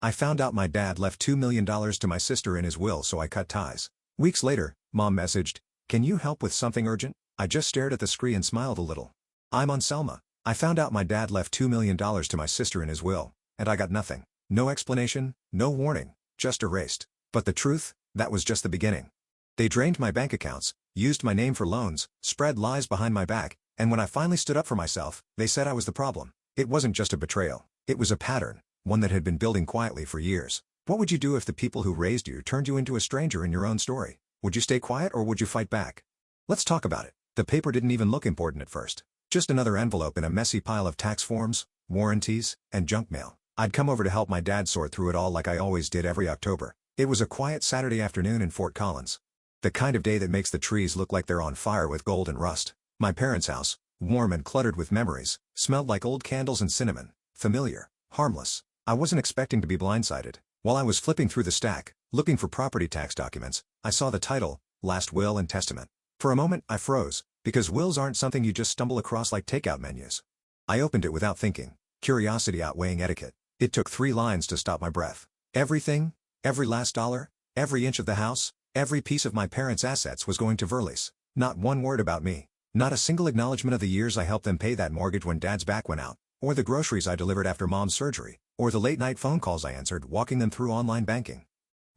I found out my dad left $2 million to my sister in his will, so I cut ties. Weeks later, Mom messaged, "Can you help with something urgent?" I just stared at the screen and smiled a little. I'm on Selma. I found out my dad left $2 million to my sister in his will, and I got nothing. No explanation, no warning, just erased. But the truth, that was just the beginning. They drained my bank accounts, used my name for loans, spread lies behind my back, and when I finally stood up for myself, they said I was the problem. It wasn't just a betrayal. It was a pattern, one that had been building quietly for years. What would you do if the people who raised you turned you into a stranger in your own story? Would you stay quiet or would you fight back? Let's talk about it. The paper didn't even look important at first. Just another envelope in a messy pile of tax forms, warranties, and junk mail. I'd come over to help my dad sort through it all like I always did every October. It was a quiet Saturday afternoon in Fort Collins. The kind of day that makes the trees look like they're on fire with gold and rust. My parents' house, warm and cluttered with memories, smelled like old candles and cinnamon. Familiar, harmless. I wasn't expecting to be blindsided. While I was flipping through the stack, looking for property tax documents, I saw the title, Last Will and Testament. For a moment, I froze, because wills aren't something you just stumble across like takeout menus. I opened it without thinking, curiosity outweighing etiquette. It took 3 lines to stop my breath. Everything, every last dollar, every inch of the house, every piece of my parents' assets was going to Verlies. Not one word about me. Not a single acknowledgement of the years I helped them pay that mortgage when Dad's back went out, or the groceries I delivered after Mom's surgery, or the late-night phone calls I answered walking them through online banking.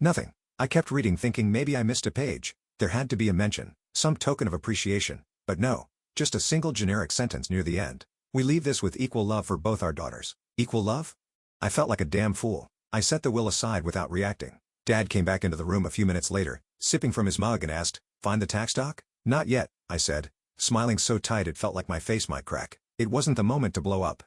Nothing. I kept reading thinking maybe I missed a page. There had to be a mention, some token of appreciation, but no. Just a single generic sentence near the end. "We leave this with equal love for both our daughters." Equal love? I felt like a damn fool. I set the will aside without reacting. Dad came back into the room a few minutes later, sipping from his mug and asked, "Find the tax doc?" "Not yet," I said, smiling so tight it felt like my face might crack. It wasn't the moment to blow up.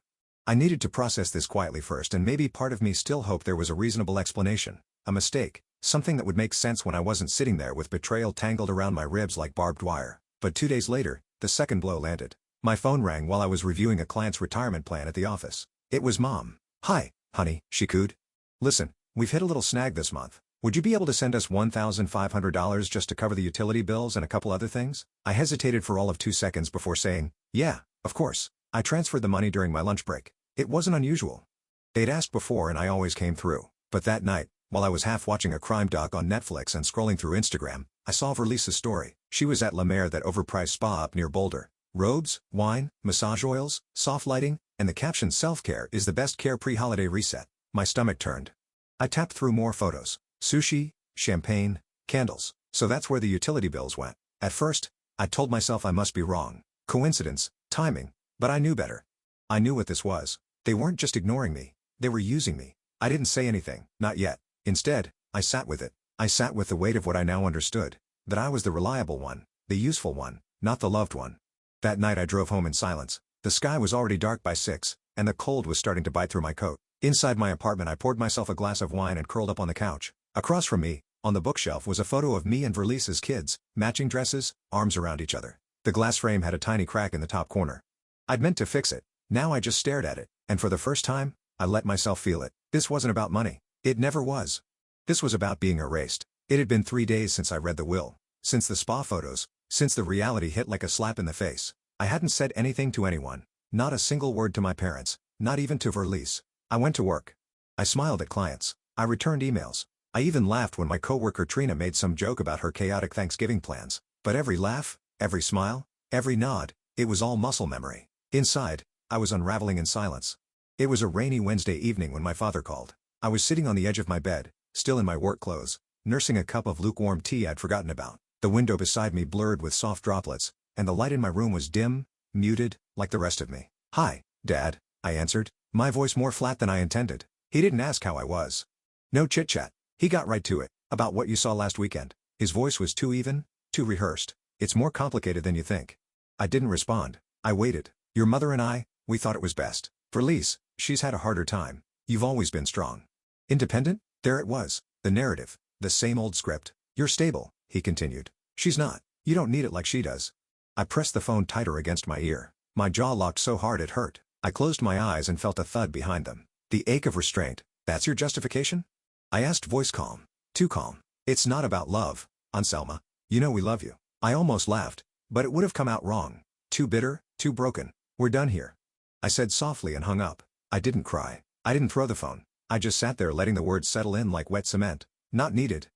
I needed to process this quietly first, and maybe part of me still hoped there was a reasonable explanation. A mistake. Something that would make sense when I wasn't sitting there with betrayal tangled around my ribs like barbed wire. But 2 days later, the second blow landed. My phone rang while I was reviewing a client's retirement plan at the office. It was Mom. "Hi, honey," she cooed. "Listen, we've hit a little snag this month. Would you be able to send us $1,500 just to cover the utility bills and a couple other things?" I hesitated for all of 2 seconds before saying, "Yeah, of course." I transferred the money during my lunch break. It wasn't unusual. They'd asked before and I always came through. But that night, while I was half watching a crime doc on Netflix and scrolling through Instagram, I saw Verlisa's story. She was at La Mer, that overpriced spa up near Boulder. Robes, wine, massage oils, soft lighting, and the caption "Self-care is the best care pre-holiday reset." My stomach turned. I tapped through more photos. Sushi, champagne, candles. So that's where the utility bills went. At first, I told myself I must be wrong. Coincidence, timing, but I knew better. I knew what this was. They weren't just ignoring me. They were using me. I didn't say anything, not yet. Instead, I sat with it. I sat with the weight of what I now understood. That I was the reliable one, the useful one, not the loved one. That night I drove home in silence. The sky was already dark by 6, and the cold was starting to bite through my coat. Inside my apartment I poured myself a glass of wine and curled up on the couch. Across from me, on the bookshelf, was a photo of me and Verlisa's kids, matching dresses, arms around each other. The glass frame had a tiny crack in the top corner. I'd meant to fix it. Now I just stared at it, and for the first time, I let myself feel it. This wasn't about money. It never was. This was about being erased. It had been 3 days since I read the will. Since the spa photos. Since the reality hit like a slap in the face. I hadn't said anything to anyone. Not a single word to my parents. Not even to Verlies. I went to work. I smiled at clients. I returned emails. I even laughed when my coworker Trina made some joke about her chaotic Thanksgiving plans. But every laugh, every smile, every nod, it was all muscle memory. Inside, I was unraveling in silence. It was a rainy Wednesday evening when my father called. I was sitting on the edge of my bed, still in my work clothes, nursing a cup of lukewarm tea I'd forgotten about. The window beside me blurred with soft droplets, and the light in my room was dim, muted, like the rest of me. "Hi, Dad," I answered, my voice more flat than I intended. He didn't ask how I was. No chit-chat. He got right to it. "About what you saw last weekend." His voice was too even, too rehearsed. "It's more complicated than you think." I didn't respond. I waited. "Your mother and I, we thought it was best. Verlies, she's had a harder time. You've always been strong. Independent?" There it was. The narrative. The same old script. "You're stable," he continued. "She's not. You don't need it like she does." I pressed the phone tighter against my ear. My jaw locked so hard it hurt. I closed my eyes and felt a thud behind them. The ache of restraint. "That's your justification?" I asked, voice calm. Too calm. "It's not about love, Anselma. You know we love you." I almost laughed, but it would have come out wrong. Too bitter, too broken. "We're done here," I said softly and hung up. I didn't cry. I didn't throw the phone. I just sat there letting the words settle in like wet cement. Not needed.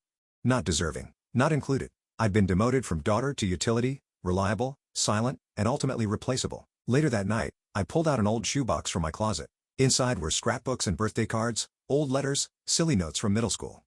Not deserving. Not included. I'd been demoted from daughter to utility, reliable, silent, and ultimately replaceable. Later that night, I pulled out an old shoebox from my closet. Inside were scrapbooks and birthday cards, old letters, silly notes from middle school.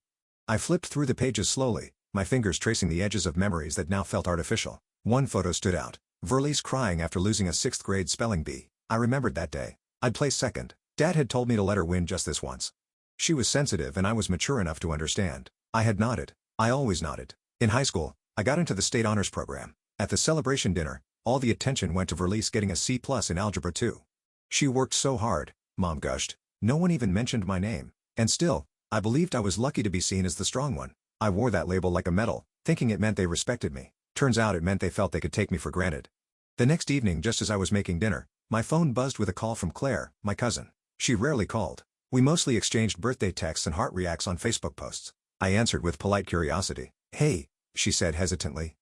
I flipped through the pages slowly, my fingers tracing the edges of memories that now felt artificial. One photo stood out. Verlies crying after losing a 6th grade spelling bee. I remembered that day. I'd placed second. Dad had told me to let her win just this once. She was sensitive and I was mature enough to understand. I had nodded. I always nodded. In high school, I got into the state honors program. At the celebration dinner, all the attention went to Verlies getting a C+ in Algebra 2. She worked so hard, Mom gushed. No one even mentioned my name. And still, I believed I was lucky to be seen as the strong one. I wore that label like a medal, thinking it meant they respected me. Turns out it meant they felt they could take me for granted. The next evening, just as I was making dinner, my phone buzzed with a call from Claire, my cousin. She rarely called. We mostly exchanged birthday texts and heart reacts on Facebook posts. I answered with polite curiosity. Hey, she said hesitantly.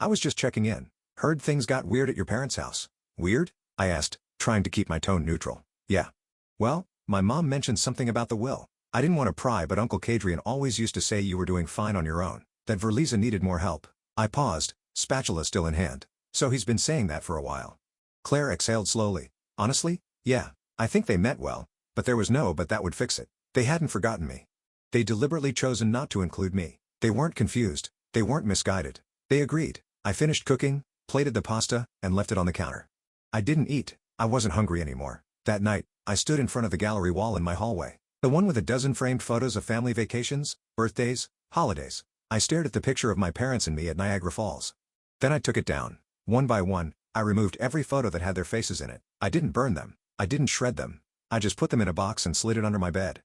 I was just checking in. Heard things got weird at your parents' house. Weird? I asked, trying to keep my tone neutral. Yeah. Well, my mom mentioned something about the will. I didn't want to pry, but Uncle Kadrian always used to say you were doing fine on your own, that Verlisa needed more help. I paused, spatula still in hand. So he's been saying that for a while. Claire exhaled slowly. Honestly, yeah, I think they meant well, but there was no but that would fix it. They hadn't forgotten me. They deliberately chosen not to include me. They weren't confused. They weren't misguided. They agreed. I finished cooking, plated the pasta, and left it on the counter. I didn't eat. I wasn't hungry anymore. That night, I stood in front of the gallery wall in my hallway. The one with a dozen framed photos of family vacations, birthdays, holidays. I stared at the picture of my parents and me at Niagara Falls. Then I took it down. One by one, I removed every photo that had their faces in it. I didn't burn them. I didn't shred them. I just put them in a box and slid it under my bed.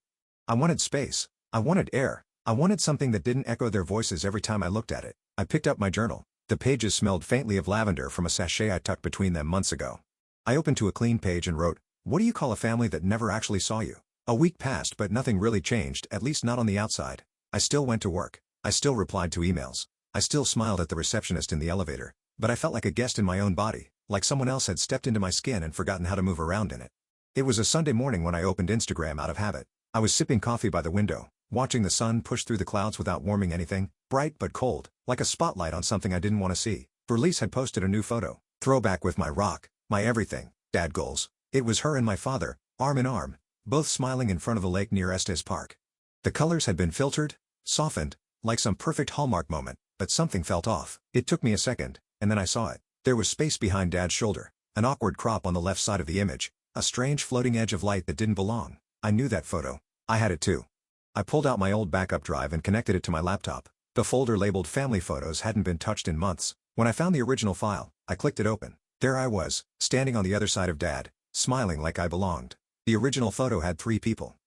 I wanted space. I wanted air. I wanted something that didn't echo their voices every time I looked at it. I picked up my journal. The pages smelled faintly of lavender from a sachet I tucked between them months ago. I opened to a clean page and wrote, "What do you call a family that never actually saw you?" A week passed but nothing really changed, at least not on the outside. I still went to work. I still replied to emails. I still smiled at the receptionist in the elevator. But I felt like a guest in my own body, like someone else had stepped into my skin and forgotten how to move around in it. It was a Sunday morning when I opened Instagram out of habit. I was sipping coffee by the window, watching the sun push through the clouds without warming anything, bright but cold, like a spotlight on something I didn't want to see. Verlies had posted a new photo, throwback with my rock, my everything, dad goals. It was her and my father, arm in arm, both smiling in front of the lake near Estes Park. The colors had been filtered, softened, like some perfect Hallmark moment, but something felt off. It took me a second, and then I saw it. There was space behind Dad's shoulder, an awkward crop on the left side of the image, a strange floating edge of light that didn't belong. I knew that photo. I had it too. I pulled out my old backup drive and connected it to my laptop. The folder labeled Family Photos hadn't been touched in months. When I found the original file, I clicked it open. There I was, standing on the other side of Dad, smiling like I belonged. The original photo had 3 people.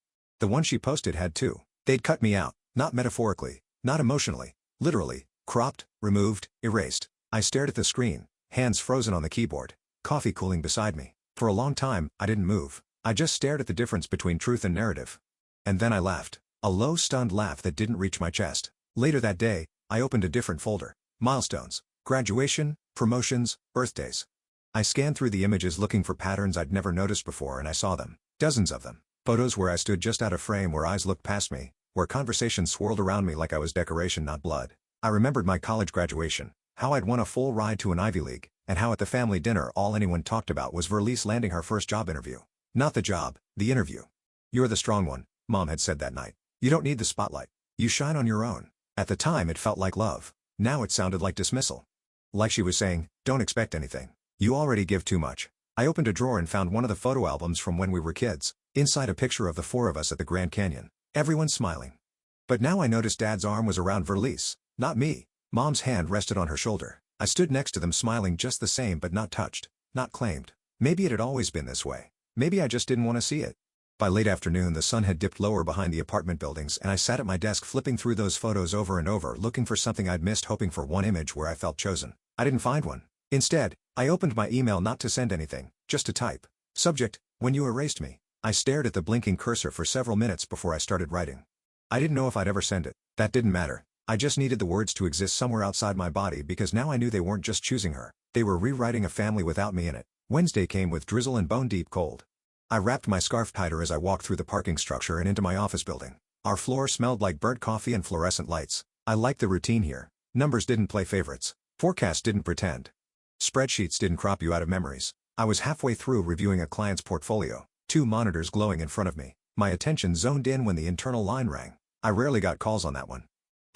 The one she posted had 2. They'd cut me out, not metaphorically, not emotionally, literally, cropped, removed, erased. I stared at the screen, hands frozen on the keyboard, coffee cooling beside me. For a long time, I didn't move. I just stared at the difference between truth and narrative. And then I laughed. A low, stunned laugh that didn't reach my chest. Later that day, I opened a different folder. Milestones, graduation, promotions, birthdays. I scanned through the images looking for patterns I'd never noticed before, and I saw them. Dozens of them. Photos where I stood just out of frame, where eyes looked past me, where conversations swirled around me like I was decoration, not blood. I remembered my college graduation, how I'd won a full ride to an Ivy League, and how at the family dinner all anyone talked about was Verlies landing her first job interview. Not the job, the interview. "You're the strong one," Mom had said that night. "You don't need the spotlight. You shine on your own." At the time it felt like love. Now it sounded like dismissal. Like she was saying, "Don't expect anything. You already give too much." I opened a drawer and found one of the photo albums from when we were kids. Inside, a picture of the 4 of us at the Grand Canyon. Everyone smiling. But now I noticed Dad's arm was around Verlies, not me. Mom's hand rested on her shoulder. I stood next to them, smiling just the same, but not touched, not claimed. Maybe it had always been this way. Maybe I just didn't want to see it. By late afternoon the sun had dipped lower behind the apartment buildings, and I sat at my desk flipping through those photos over and over, looking for something I'd missed, hoping for one image where I felt chosen. I didn't find one. Instead, I opened my email not to send anything, just to type. Subject: when you erased me. I stared at the blinking cursor for several minutes before I started writing. I didn't know if I'd ever send it. That didn't matter. I just needed the words to exist somewhere outside my body, because now I knew they weren't just choosing her. They were rewriting a family without me in it. Wednesday came with drizzle and bone-deep cold. I wrapped my scarf tighter as I walked through the parking structure and into my office building. Our floor smelled like burnt coffee and fluorescent lights. I liked the routine here. Numbers didn't play favorites. Forecasts didn't pretend. Spreadsheets didn't crop you out of memories. I was halfway through reviewing a client's portfolio, two monitors glowing in front of me. My attention zoned in when the internal line rang. I rarely got calls on that one.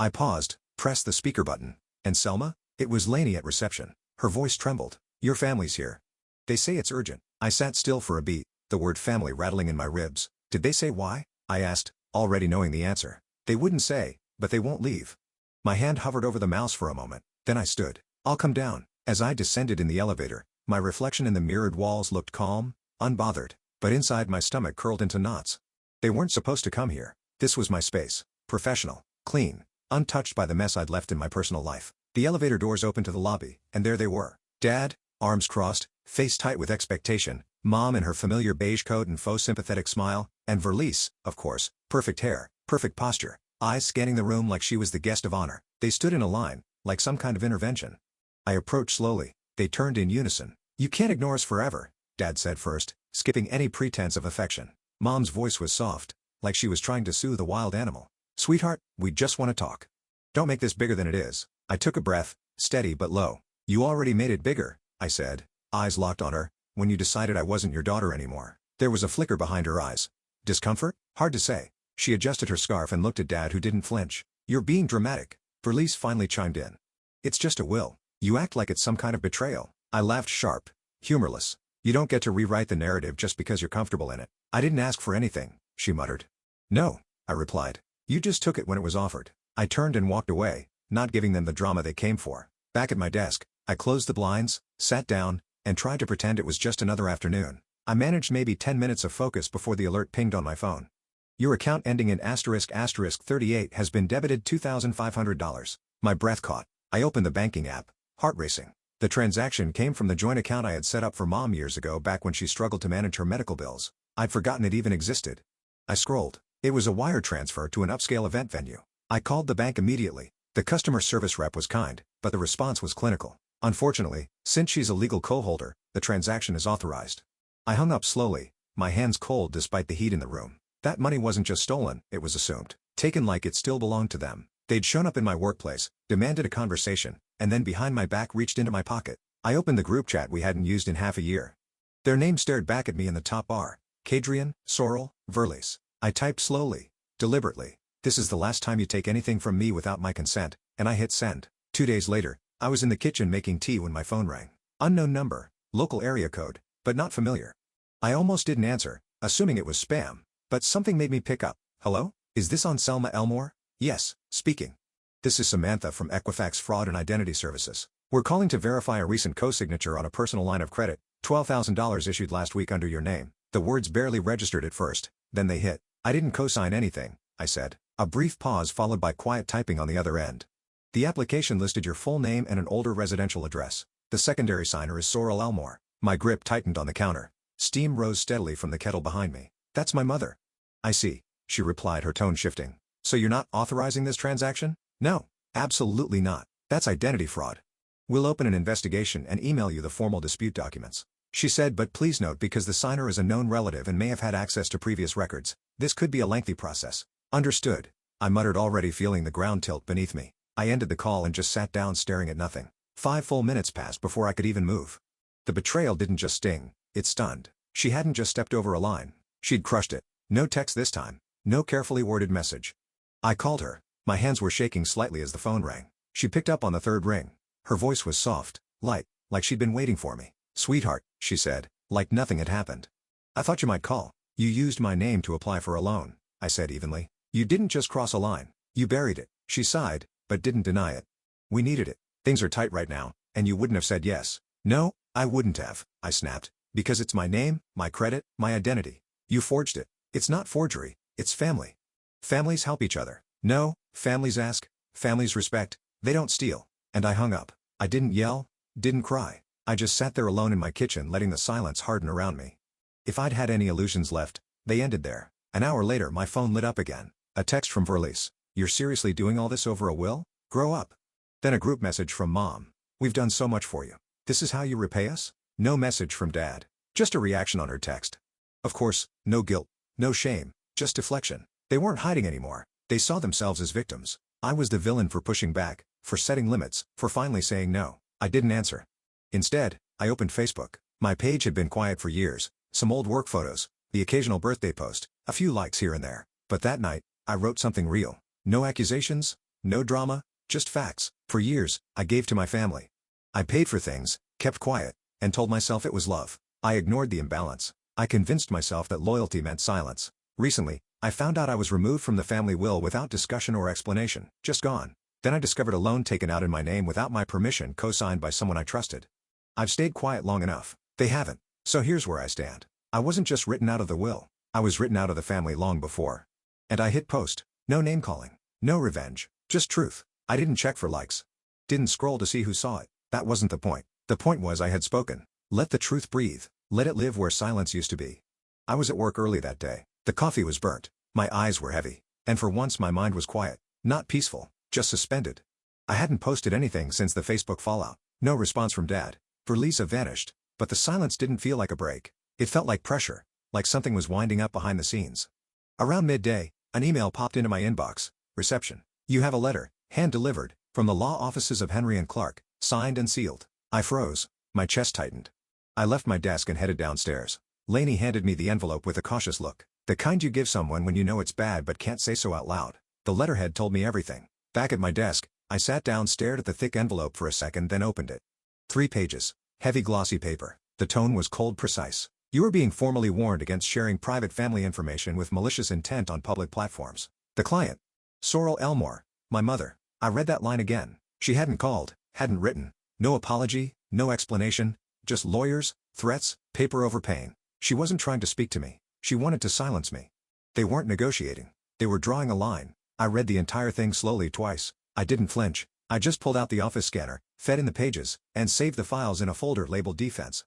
I paused, pressed the speaker button. And Selma? It was Lainey at reception. Her voice trembled. Your family's here. They say it's urgent. I sat still for a beat, the word family rattling in my ribs. Did they say why? I asked, already knowing the answer. They wouldn't say, but they won't leave. My hand hovered over the mouse for a moment, then I stood. I'll come down. As I descended in the elevator, my reflection in the mirrored walls looked calm, unbothered, but inside my stomach curled into knots. They weren't supposed to come here. This was my space. Professional, clean, untouched by the mess I'd left in my personal life. The elevator doors opened to the lobby, and there they were. Dad, arms crossed, face tight with expectation, Mom in her familiar beige coat and faux sympathetic smile, and Verlice, of course, perfect hair, perfect posture, eyes scanning the room like she was the guest of honor. They stood in a line, like some kind of intervention. I approached slowly. They turned in unison. You can't ignore us forever, Dad said first, skipping any pretense of affection. Mom's voice was soft, like she was trying to soothe a wild animal. Sweetheart, we just want to talk. Don't make this bigger than it is. I took a breath, steady but low. You already made it bigger, I said, eyes locked on her, when you decided I wasn't your daughter anymore. There was a flicker behind her eyes. Discomfort? Hard to say. She adjusted her scarf and looked at Dad, who didn't flinch. You're being dramatic. Verlice finally chimed in. It's just a will. You act like it's some kind of betrayal. I laughed sharp, humorless. You don't get to rewrite the narrative just because you're comfortable in it. I didn't ask for anything, she muttered. No, I replied. You just took it when it was offered. I turned and walked away, not giving them the drama they came for. Back at my desk, I closed the blinds, sat down, and tried to pretend it was just another afternoon. I managed maybe 10 minutes of focus before the alert pinged on my phone. Your account ending in **38 has been debited $2,500. My breath caught. I opened the banking app, heart racing. The transaction came from the joint account I had set up for Mom years ago, back when she struggled to manage her medical bills. I'd forgotten it even existed. I scrolled. It was a wire transfer to an upscale event venue. I called the bank immediately. The customer service rep was kind, but the response was clinical. Unfortunately, since she's a legal co-holder, the transaction is authorized. I hung up slowly, my hands cold despite the heat in the room. That money wasn't just stolen, it was assumed, taken like it still belonged to them. They'd shown up in my workplace, demanded a conversation, and then behind my back reached into my pocket. I opened the group chat we hadn't used in half a year. Their names stared back at me in the top bar. Kadrian, Sorrel, Verlice. I typed slowly, deliberately. This is the last time you take anything from me without my consent, and I hit send. 2 days later, I was in the kitchen making tea when my phone rang. Unknown number, local area code, but not familiar. I almost didn't answer, assuming it was spam, but something made me pick up. Hello? Is this on Selma Elmore? Yes, speaking. This is Samantha from Equifax Fraud and Identity Services. We're calling to verify a recent co-signature on a personal line of credit, $12,000 issued last week under your name. The words barely registered at first, then they hit. I didn't co-sign anything, I said. A brief pause followed by quiet typing on the other end. The application listed your full name and an older residential address. The secondary signer is Sorrel Elmore. My grip tightened on the counter. Steam rose steadily from the kettle behind me. That's my mother. I see, she replied, her tone shifting. So you're not authorizing this transaction? No, absolutely not. That's identity fraud. We'll open an investigation and email you the formal dispute documents. She said, but please note, because the signer is a known relative and may have had access to previous records, this could be a lengthy process. Understood, I muttered, already feeling the ground tilt beneath me. I ended the call and just sat down staring at nothing. 5 full minutes passed before I could even move. The betrayal didn't just sting, it stunned. She hadn't just stepped over a line. She'd crushed it. No text this time. No carefully worded message. I called her. My hands were shaking slightly as the phone rang. She picked up on the third ring. Her voice was soft, light, like she'd been waiting for me. Sweetheart, she said, like nothing had happened. I thought you might call. You used my name to apply for a loan, I said evenly. You didn't just cross a line. You buried it. She sighed, but didn't deny it. We needed it. Things are tight right now, and you wouldn't have said yes. No, I wouldn't have, I snapped. Because it's my name, my credit, my identity. You forged it. It's not forgery, it's family. Families help each other. No, families ask, families respect, they don't steal. And I hung up. I didn't yell, didn't cry. I just sat there alone in my kitchen, letting the silence harden around me. If I'd had any illusions left, they ended there. An hour later my phone lit up again. A text from Verlice. You're seriously doing all this over a will? Grow up. Then a group message from Mom. We've done so much for you. This is how you repay us? No message from Dad. Just a reaction on her text. Of course, no guilt, no shame, just deflection. They weren't hiding anymore. They saw themselves as victims. I was the villain for pushing back, for setting limits, for finally saying no. I didn't answer. Instead, I opened Facebook. My page had been quiet for years, some old work photos, the occasional birthday post, a few likes here and there. But that night, I wrote something real. No accusations, no drama, just facts. For years, I gave to my family. I paid for things, kept quiet, and told myself it was love. I ignored the imbalance. I convinced myself that loyalty meant silence. Recently, I found out I was removed from the family will without discussion or explanation, just gone. Then I discovered a loan taken out in my name without my permission, co-signed by someone I trusted. I've stayed quiet long enough. They haven't. So here's where I stand. I wasn't just written out of the will. I was written out of the family long before. And I hit post. No name calling. No revenge. Just truth. I didn't check for likes. Didn't scroll to see who saw it. That wasn't the point. The point was I had spoken. Let the truth breathe. Let it live where silence used to be. I was at work early that day. The coffee was burnt. My eyes were heavy. And for once my mind was quiet. Not peaceful. Just suspended. I hadn't posted anything since the Facebook fallout. No response from Dad. Lisa vanished. But the silence didn't feel like a break. It felt like pressure. Like something was winding up behind the scenes. Around midday, an email popped into my inbox. Reception. You have a letter, hand-delivered, from the law offices of Henry & Clark, signed and sealed. I froze. My chest tightened. I left my desk and headed downstairs. Lainey handed me the envelope with a cautious look. The kind you give someone when you know it's bad but can't say so out loud. The letterhead told me everything. Back at my desk, I sat down, stared at the thick envelope for a second, then opened it. 3 pages. Heavy glossy paper. The tone was cold, precise. You are being formally warned against sharing private family information with malicious intent on public platforms. The client. Sorrel Elmore, my mother. I read that line again. She hadn't called, hadn't written. No apology, no explanation, just lawyers, threats, paper over pain. She wasn't trying to speak to me. She wanted to silence me. They weren't negotiating. They were drawing a line. I read the entire thing slowly twice. I didn't flinch. I just pulled out the office scanner, fed in the pages, and saved the files in a folder labeled Defense.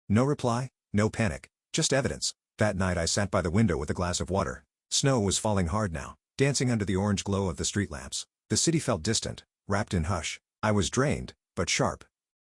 No reply, no panic, just evidence. That night I sat by the window with a glass of water. Snow was falling hard now, dancing under the orange glow of the street lamps. The city felt distant, wrapped in hush. I was drained, but sharp.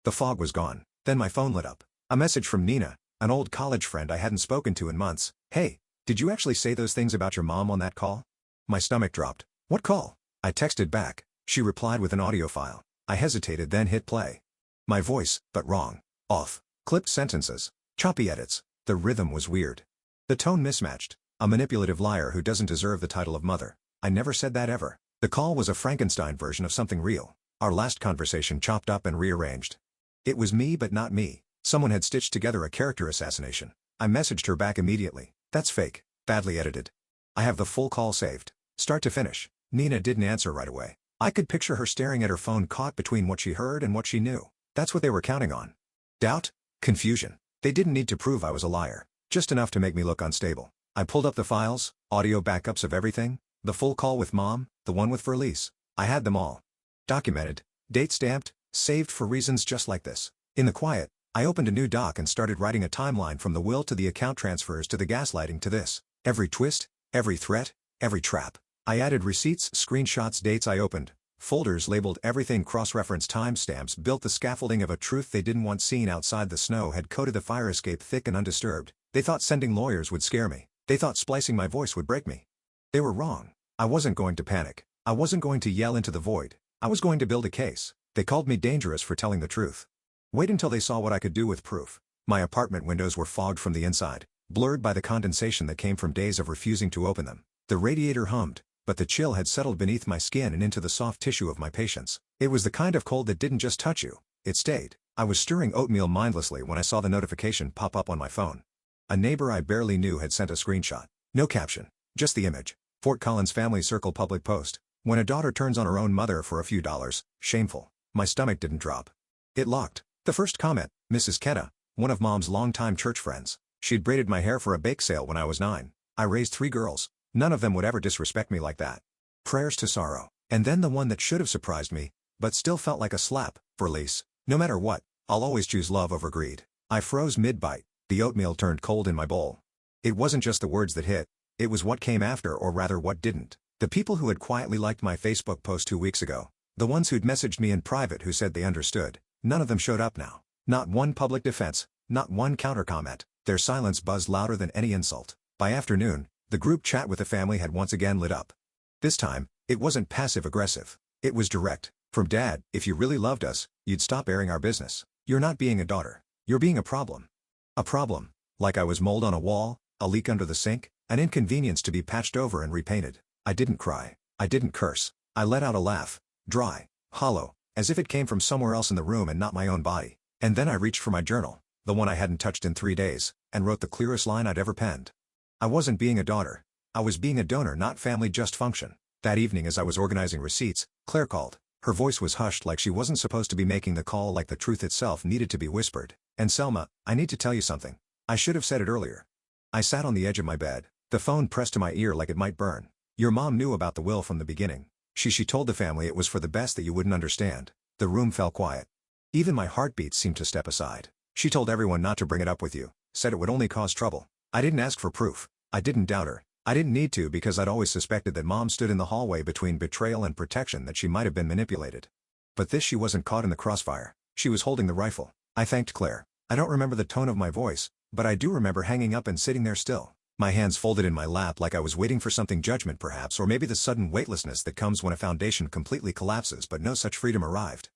The fog was gone. Then my phone lit up. A message from Nina, an old college friend I hadn't spoken to in months. Hey, did you actually say those things about your mom on that call? My stomach dropped. What call? I texted back. She replied with an audio file. I hesitated, then hit play. My voice, but wrong. Off. Clipped sentences. Choppy edits. The rhythm was weird. The tone mismatched. A manipulative liar who doesn't deserve the title of mother. I never said that ever. The call was a Frankenstein version of something real. Our last conversation chopped up and rearranged. It was me but not me. Someone had stitched together a character assassination. I messaged her back immediately. That's fake. Badly edited. I have the full call saved. Start to finish. Nina didn't answer right away. I could picture her staring at her phone, caught between what she heard and what she knew. That's what they were counting on. Doubt? Confusion. They didn't need to prove I was a liar. Just enough to make me look unstable. I pulled up the files, audio backups of everything, the full call with Mom, the one with Verlies. I had them all. Documented, date stamped, saved for reasons just like this. In the quiet, I opened a new doc and started writing a timeline from the will to the account transfers to the gaslighting to this. Every twist, every threat, every trap. I added receipts, screenshots, dates I opened, folders labeled everything, cross-referenced timestamps, built the scaffolding of a truth they didn't want seen outside. The snow had coated the fire escape thick and undisturbed. They thought sending lawyers would scare me. They thought splicing my voice would break me. They were wrong. I wasn't going to panic. I wasn't going to yell into the void. I was going to build a case. They called me dangerous for telling the truth. Wait until they saw what I could do with proof. My apartment windows were fogged from the inside, blurred by the condensation that came from days of refusing to open them. The radiator hummed, but the chill had settled beneath my skin and into the soft tissue of my patience. It was the kind of cold that didn't just touch you, it stayed. I was stirring oatmeal mindlessly when I saw the notification pop up on my phone. A neighbor I barely knew had sent a screenshot. No caption, just the image. Fort Collins Family Circle public post. When a daughter turns on her own mother for a few dollars, shameful. My stomach didn't drop. It locked. The first comment, Mrs. Kenna, one of Mom's longtime church friends. She'd braided my hair for a bake sale when I was 9. I raised 3 girls. None of them would ever disrespect me like that. Prayers to sorrow. And then the one that should have surprised me, but still felt like a slap. Verlies. No matter what, I'll always choose love over greed. I froze mid-bite. The oatmeal turned cold in my bowl. It wasn't just the words that hit. It was what came after, or rather what didn't. The people who had quietly liked my Facebook post 2 weeks ago. The ones who'd messaged me in private who said they understood. None of them showed up now. Not one public defense. Not one counter-comment. Their silence buzzed louder than any insult. By afternoon, the group chat with the family had once again lit up. This time, it wasn't passive-aggressive. It was direct. From Dad, if you really loved us, you'd stop airing our business. You're not being a daughter. You're being a problem. A problem. Like I was mold on a wall, a leak under the sink, an inconvenience to be patched over and repainted. I didn't cry. I didn't curse. I let out a laugh. Dry. Hollow. As if it came from somewhere else in the room and not my own body. And then I reached for my journal, the one I hadn't touched in 3 days, and wrote the clearest line I'd ever penned. I wasn't being a daughter. I was being a donor, not family, just function. That evening as I was organizing receipts, Claire called. Her voice was hushed like she wasn't supposed to be making the call, like the truth itself needed to be whispered. And Selma, I need to tell you something. I should have said it earlier. I sat on the edge of my bed, the phone pressed to my ear like it might burn. Your mom knew about the will from the beginning. She told the family it was for the best, that you wouldn't understand. The room fell quiet. Even my heartbeat seemed to step aside. She told everyone not to bring it up with you, said it would only cause trouble. I didn't ask for proof. I didn't doubt her. I didn't need to, because I'd always suspected that Mom stood in the hallway between betrayal and protection, that she might have been manipulated. But this, she wasn't caught in the crossfire. She was holding the rifle. I thanked Claire. I don't remember the tone of my voice, but I do remember hanging up and sitting there still. My hands folded in my lap like I was waiting for something, judgment perhaps, or maybe the sudden weightlessness that comes when a foundation completely collapses, but no such freedom arrived.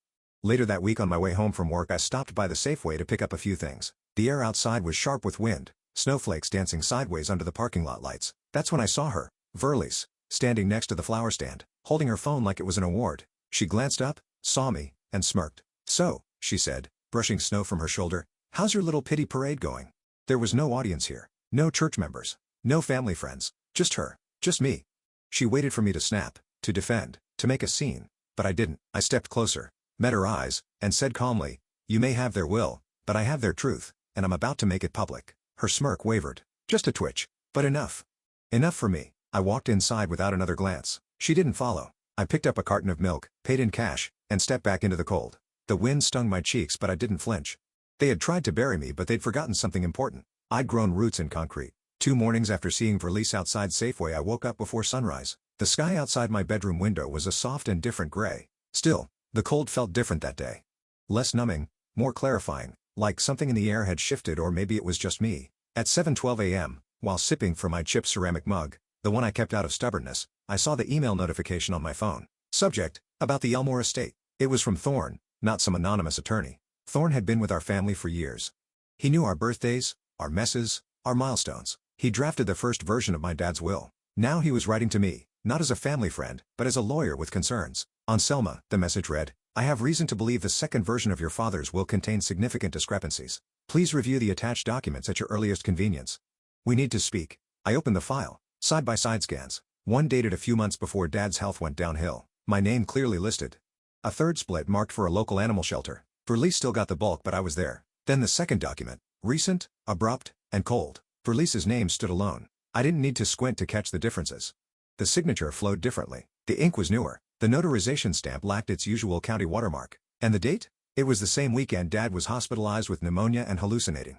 Later that week on my way home from work, I stopped by the Safeway to pick up a few things. The air outside was sharp with wind, snowflakes dancing sideways under the parking lot lights. That's when I saw her, Verlies, standing next to the flower stand, holding her phone like it was an award. She glanced up, saw me, and smirked. So, she said, brushing snow from her shoulder, how's your little pity parade going? There was no audience here. No church members. No family friends. Just her. Just me. She waited for me to snap, to defend, to make a scene. But I didn't. I stepped closer, met her eyes, and said calmly, you may have their will, but I have their truth, and I'm about to make it public. Her smirk wavered. Just a twitch. But enough. Enough for me. I walked inside without another glance. She didn't follow. I picked up a carton of milk, paid in cash, and stepped back into the cold. The wind stung my cheeks, but I didn't flinch. They had tried to bury me, but they'd forgotten something important. I'd grown roots in concrete. 2 mornings after seeing Verlies outside Safeway, I woke up before sunrise. The sky outside my bedroom window was a soft and different gray. Still, the cold felt different that day. Less numbing, more clarifying, like something in the air had shifted, or maybe it was just me. At 7:12 a.m., while sipping from my chipped ceramic mug, the one I kept out of stubbornness, I saw the email notification on my phone. Subject, about the Elmore estate. It was from Thorne, not some anonymous attorney. Thorne had been with our family for years. He knew our birthdays, our messes, our milestones. He drafted the first version of my dad's will. Now he was writing to me, not as a family friend, but as a lawyer with concerns. On Selma, the message read, I have reason to believe the second version of your father's will contains significant discrepancies. Please review the attached documents at your earliest convenience. We need to speak. I opened the file. Side-by-side scans. One dated a few months before Dad's health went downhill. My name clearly listed. A third split marked for a local animal shelter. Verlies still got the bulk, but I was there. Then the second document. Recent, abrupt, and cold. Verlies' name stood alone. I didn't need to squint to catch the differences. The signature flowed differently. The ink was newer. The notarization stamp lacked its usual county watermark. And the date? It was the same weekend Dad was hospitalized with pneumonia and hallucinating.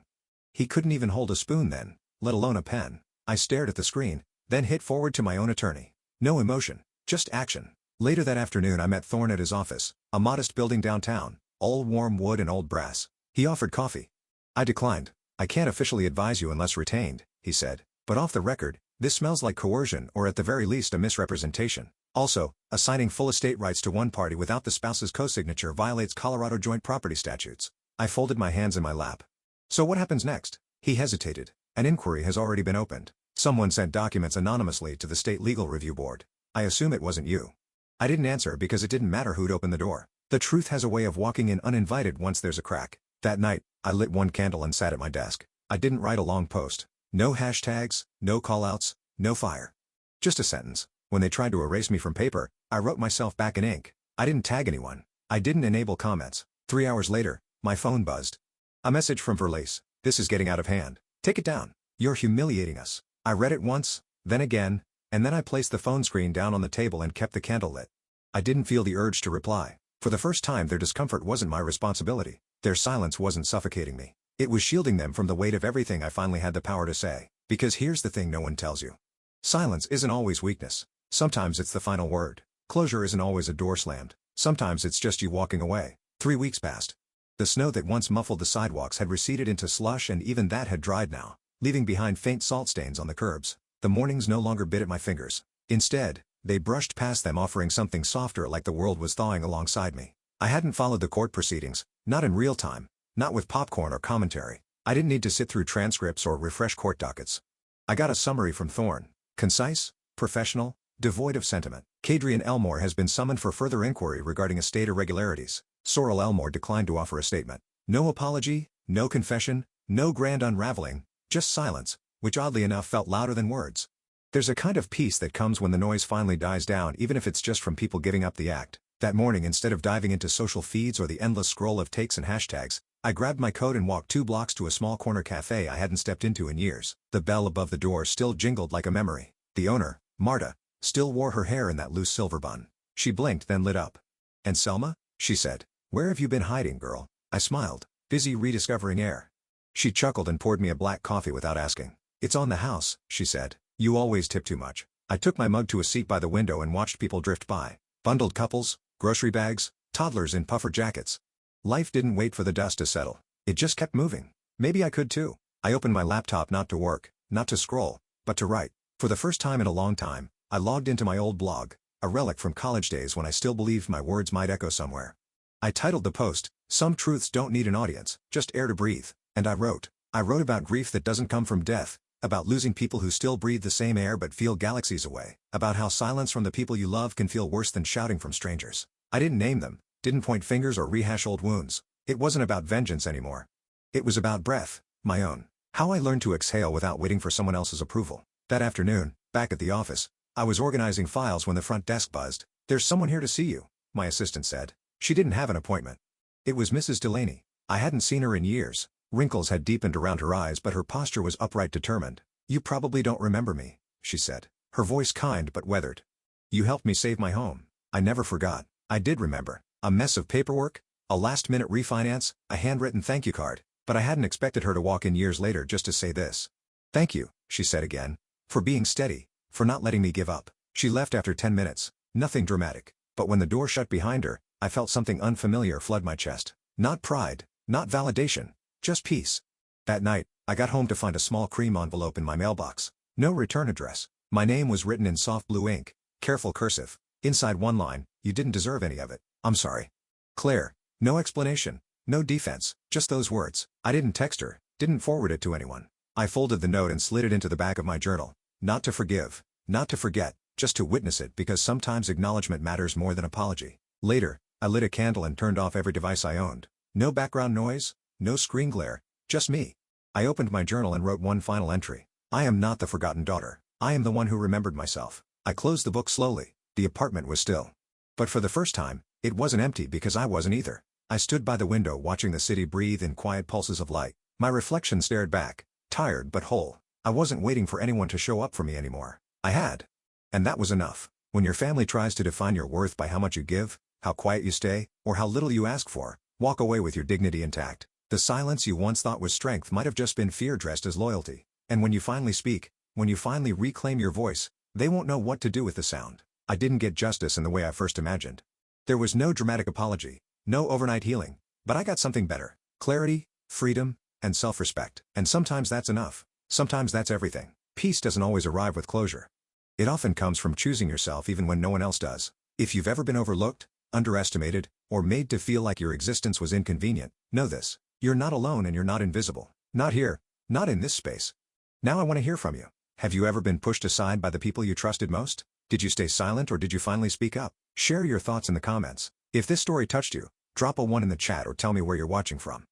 He couldn't even hold a spoon then, let alone a pen. I stared at the screen, then hit forward to my own attorney. No emotion, just action. Later that afternoon I met Thorne at his office, a modest building downtown, all warm wood and old brass. He offered coffee. I declined. I can't officially advise you unless retained, he said. But off the record, this smells like coercion, or at the very least a misrepresentation. Also, assigning full estate rights to one party without the spouse's co-signature violates Colorado joint property statutes. I folded my hands in my lap. So what happens next? He hesitated. An inquiry has already been opened. Someone sent documents anonymously to the State Legal Review Board. I assume it wasn't you. I didn't answer because it didn't matter who'd opened the door. The truth has a way of walking in uninvited once there's a crack. That night, I lit one candle and sat at my desk. I didn't write a long post. No hashtags, no callouts, no fire. Just a sentence. When they tried to erase me from paper, I wrote myself back in ink. I didn't tag anyone. I didn't enable comments. 3 hours later, my phone buzzed. A message from Verlies. This is getting out of hand. Take it down. You're humiliating us. I read it once, then again, and then I placed the phone screen down on the table and kept the candle lit. I didn't feel the urge to reply. For the first time, their discomfort wasn't my responsibility. Their silence wasn't suffocating me. It was shielding them from the weight of everything I finally had the power to say. Because here's the thing no one tells you. Silence isn't always weakness. Sometimes it's the final word. Closure isn't always a door slammed. Sometimes it's just you walking away. 3 weeks passed. The snow that once muffled the sidewalks had receded into slush, and even that had dried now, leaving behind faint salt stains on the curbs. The mornings no longer bit at my fingers. Instead, they brushed past them, offering something softer, like the world was thawing alongside me. I hadn't followed the court proceedings, not in real time, not with popcorn or commentary. I didn't need to sit through transcripts or refresh court dockets. I got a summary from Thorne. Concise, professional, devoid of sentiment. Kadrian Elmore has been summoned for further inquiry regarding estate irregularities. Sorrel Elmore declined to offer a statement. No apology, no confession, no grand unraveling, just silence, which oddly enough felt louder than words. There's a kind of peace that comes when the noise finally dies down, even if it's just from people giving up the act. That morning, instead of diving into social feeds or the endless scroll of takes and hashtags, I grabbed my coat and walked 2 blocks to a small corner cafe I hadn't stepped into in years. The bell above the door still jingled like a memory. The owner, Marta, still wore her hair in that loose silver bun. She blinked, then lit up. "And Selma?" she said. "Where have you been hiding, girl?" I smiled, busy rediscovering air. She chuckled and poured me a black coffee without asking. "It's on the house," she said. "You always tip too much." I took my mug to a seat by the window and watched people drift by. Bundled couples, grocery bags, toddlers in puffer jackets. Life didn't wait for the dust to settle. It just kept moving. Maybe I could too. I opened my laptop, not to work, not to scroll, but to write. For the first time in a long time, I logged into my old blog, a relic from college days when I still believed my words might echo somewhere. I titled the post, "Some Truths Don't Need an Audience, Just Air to Breathe," and I wrote about grief that doesn't come from death, about losing people who still breathe the same air but feel galaxies away, about how silence from the people you love can feel worse than shouting from strangers. I didn't name them, didn't point fingers or rehash old wounds. It wasn't about vengeance anymore. It was about breath, my own. How I learned to exhale without waiting for someone else's approval. That afternoon, back at the office, I was organizing files when the front desk buzzed. "There's someone here to see you," my assistant said. She didn't have an appointment. It was Mrs. Delaney. I hadn't seen her in years. Wrinkles had deepened around her eyes, but her posture was upright, determined. "You probably don't remember me," she said, her voice kind but weathered. "You helped me save my home." I never forgot. I did remember. A mess of paperwork, a last-minute refinance, a handwritten thank you card, but I hadn't expected her to walk in years later just to say this. "Thank you," she said again, "for being steady, for not letting me give up." She left after 10 minutes, nothing dramatic, but when the door shut behind her, I felt something unfamiliar flood my chest. Not pride, not validation, just peace. That night, I got home to find a small cream envelope in my mailbox. No return address. My name was written in soft blue ink, careful cursive. Inside one line, "You didn't deserve any of it. I'm sorry. Claire." No explanation, no defense, just those words. I didn't text her, didn't forward it to anyone. I folded the note and slid it into the back of my journal. Not to forgive, not to forget, just to witness it, because sometimes acknowledgement matters more than apology. Later, I lit a candle and turned off every device I owned. No background noise, no screen glare, just me. I opened my journal and wrote one final entry. "I am not the forgotten daughter. I am the one who remembered myself." I closed the book slowly. The apartment was still. But for the first time, it wasn't empty because I wasn't either. I stood by the window watching the city breathe in quiet pulses of light. My reflection stared back, tired but whole. I wasn't waiting for anyone to show up for me anymore. I had. And that was enough. When your family tries to define your worth by how much you give, how quiet you stay, or how little you ask for, walk away with your dignity intact. The silence you once thought was strength might have just been fear dressed as loyalty. And when you finally speak, when you finally reclaim your voice, they won't know what to do with the sound. I didn't get justice in the way I first imagined. There was no dramatic apology, no overnight healing, but I got something better. Clarity, freedom, and self-respect. And sometimes that's enough. Sometimes that's everything. Peace doesn't always arrive with closure. It often comes from choosing yourself even when no one else does. If you've ever been overlooked, underestimated, or made to feel like your existence was inconvenient, know this. You're not alone and you're not invisible. Not here, not in this space. Now I want to hear from you. Have you ever been pushed aside by the people you trusted most? Did you stay silent or did you finally speak up? Share your thoughts in the comments. If this story touched you, drop a 1 in the chat or tell me where you're watching from.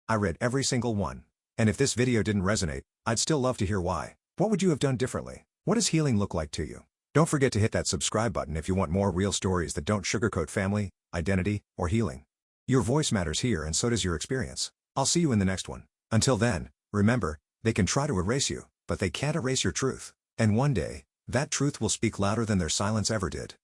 I read every single one. And if this video didn't resonate, I'd still love to hear why. What would you have done differently? What does healing look like to you? Don't forget to hit that subscribe button if you want more real stories that don't sugarcoat family, identity, or healing. Your voice matters here and so does your experience. I'll see you in the next one. Until then, remember, they can try to erase you, but they can't erase your truth. And one day, that truth will speak louder than their silence ever did.